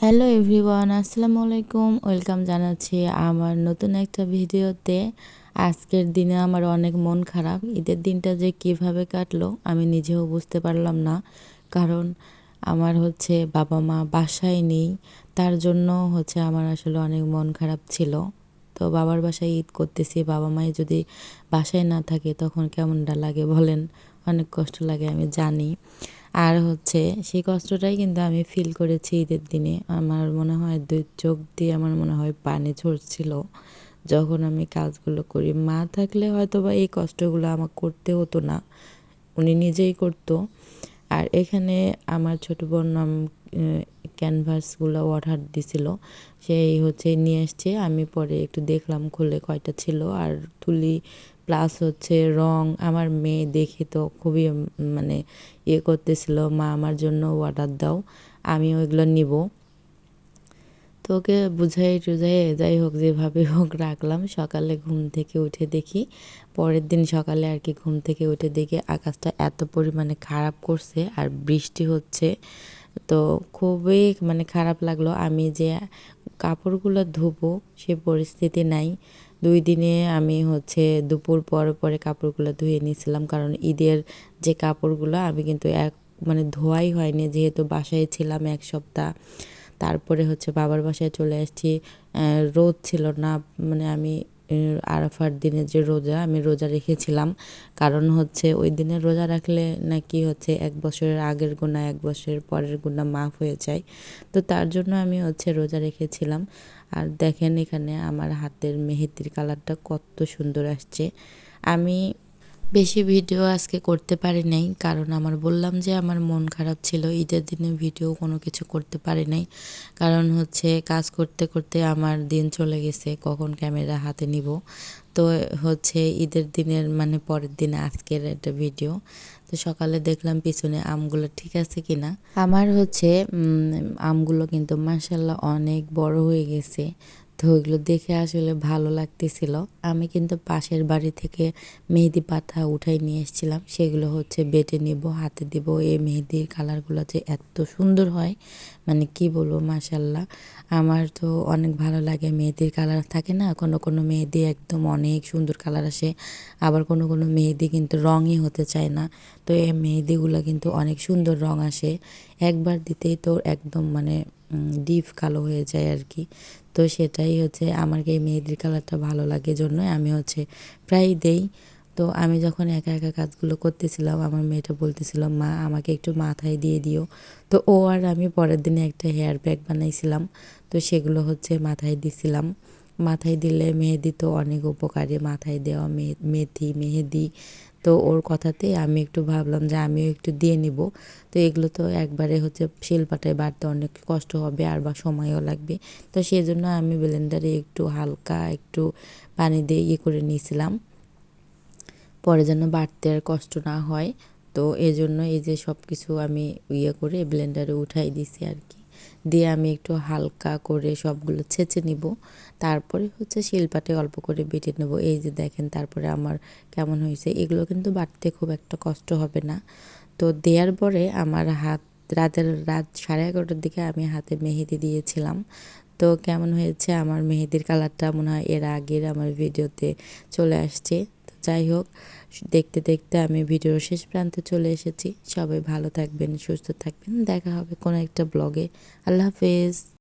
Hello everyone, আসসালামু আলাইকুম। Welcome জানাচ্ছি আমার নতুন একটা ভিডিওতে। আজকের দিনে আমার অনেক মন খারাপ। ঈদের দিনটা যে কিভাবে কাটলো আমি নিজেও বুঝতে পারলাম না। কারণ আমার বাবা মা বাসায় নেই, তার জন্য আমার আসলে অনেক মন খারাপ ছিল। তো বাবার বাসায় ঈদ করতেছি, বাবা মাই যদি বাসায় না থাকে তখন কেমনটা লাগে বলেন। অনেক কষ্ট লাগে আমি জানি। আর সেই কষ্টটাই কিন্তু আমি ফিল করেছি ঈদের দিনে। আমার মনে হয় ২ চোখ দিয়ে আমার মনে হয় পানি ঝরছিল যখন আমি কাজগুলো করি। মা থাকলে হয়তোবা এই কষ্টগুলো আমার করতে হতো না। উনি নিজেই করতো। আর এখানে আমার ছোট বোন ক্যানভাসগুলো অর্ডার দিছিল। সেই নিয়ে এসছে। আমি পরে একটু দেখলাম খুলে কয়টা ছিল। আর তুলি প্লাস রং। আমার মেয়ে দেখে তো খুবই মানে করতেছিল, মা আমার জন্য অর্ডার দাও, আমিও এগুলো নিব। তো ওকে বুঝাই যাই হোক যেভাবে হোক রাখলাম। সকালে ঘুম থেকে উঠে দেখি, পরের দিন সকালে আর কি ঘুম থেকে উঠে দেখি আকাশটা এত পরিমাণে খারাপ করছে আর বৃষ্টি হচ্ছে। তো খুবই খারাপ লাগলো। আমি যে কাপড়গুলো ধুবো সে পরিস্থিতি নাই। ২ দিনে আমি দুপুর পরে কাপড়গুলো ধুয়ে নিয়েছিলাম। কারণ ঈদের যে কাপড়গুলো আমি কিন্তু ধোয়াই হয়নি, যেহেতু বাসায় ছিলাম ১ সপ্তাহ। তারপরে বাবার বাসায় চলে আসছি। রোদ ছিল না। আমি আরাফার দিনে যে রোজা, আমি রোজা রেখেছিলাম। কারণ ওই দিনে রোজা রাখলে নাকি ১ বছরের আগের গুনাহ ১ বছরের পরের গুনাহ মাফ হয়ে যায়। তো তার জন্য আমি রোজা রেখেছিলাম। আর দেখেন এখানে আমার হাতের মেহেদির কালারটা কত সুন্দর আসছে। আমি বেশি ভিডিও আজকে করতে পারি নাই, কারণ আমার বললাম যে আমার মন খারাপ ছিল। ঈদের দিনে ভিডিও কোনো কিছু করতে পারি নাই। কারণ কাজ করতে করতে আমার দিন চলে গেছে, কখন ক্যামেরা হাতে নিব। তো ঈদের দিনের পরের দিন আজকের একটা ভিডিও। তো সকালে দেখলাম পিছনে আমগুলো ঠিক আছে কিনা। আমার আমগুলো কিন্তু মাশাআল্লাহ অনেক বড় হয়ে গেছে। তো ওইগুলো দেখে আসলে ভালো লাগতেছিল। আমি কিন্তু পাশের বাড়ি থেকে মেহেদি পাতা উঠাই নিয়ে এসেছিলাম। সেগুলো বেটে নিব, হাতে দিব। এই মেহেদির কালারগুলো যে এত সুন্দর হয় কি বলবো, মাশাআল্লাহ। আমার তো অনেক ভালো লাগে মেহেদির কালার থাকে না, কোনো মেহেদি একদম অনেক সুন্দর কালার আসে, আবার কোনো মেহেদি কিন্তু রঙই হতে চায় না। তো এই মেহেদিগুলো কিন্তু অনেক সুন্দর রং আসে, একবার দিতেই তো একদম ডিপ কালো হয়ে যায় আর কি। তো সেটাই আমার এই মেহেদির কালারটা ভালো লাগে, জন্যই আমি প্রায় দেই। তো আমি যখন একা একা কাজগুলো করতেছিলাম, আমার মেয়েটা বলতেছিল, মা আমাকে একটু মাথায় দিয়ে দিও। তো ও আর আমি পরের দিনে একটা হেয়ার ব্যাগ বানাইছিলাম। তো সেগুলো মাথায় দিছিলাম। মাথায় দিলে মেহেদি তো অনেক উপকারী, মাথায় দেওয়া মেথি মেহেদি। তো ওর কথাতে আমি একটু ভাবলাম যে আমিও একটু দিয়ে নিব। তো এগুলো তো একবারে শিলপাটায় বাটতে অনেক কষ্ট হবে আর বা সময়ও লাগবে। তো সেজন্য আমি ব্লেন্ডারে একটু হালকা একটু পানি দিয়ে করে নিয়েছিলাম, পরে যেন বাটতে আর কষ্ট না হয়। তো এজন্য এই যে সব কিছু আমি করে ব্লেন্ডারে উঠাই দিছি আর কি। দিয়ে আমি একটু হালকা করে সবগুলো ছেঁচে নিব। তারপরে শিলপাটে অল্প করে বেটে নেব। এই যে দেখেন তারপরে আমার কেমন হয়েছে। এগুলো কিন্তু বাটতে খুব একটা কষ্ট হবে না। তো দেওয়ার পরে আমার রাত 11:30 দিকে আমি হাতে মেহেদি দিয়েছিলাম। তো কেমন হয়েছে আমার মেহেদির কালারটা, মনে হয় এর আগের আমার ভিডিওতে চলে আসছে। তো যাই হোক, দেখতে দেখতে আমি ভিডিওর শেষ প্রান্তে চলে এসেছি। সবাই ভালো থাকবেন, সুস্থ থাকবেন। দেখা হবে কোনো একটা ব্লগে। আল্লাহ হাফেজ।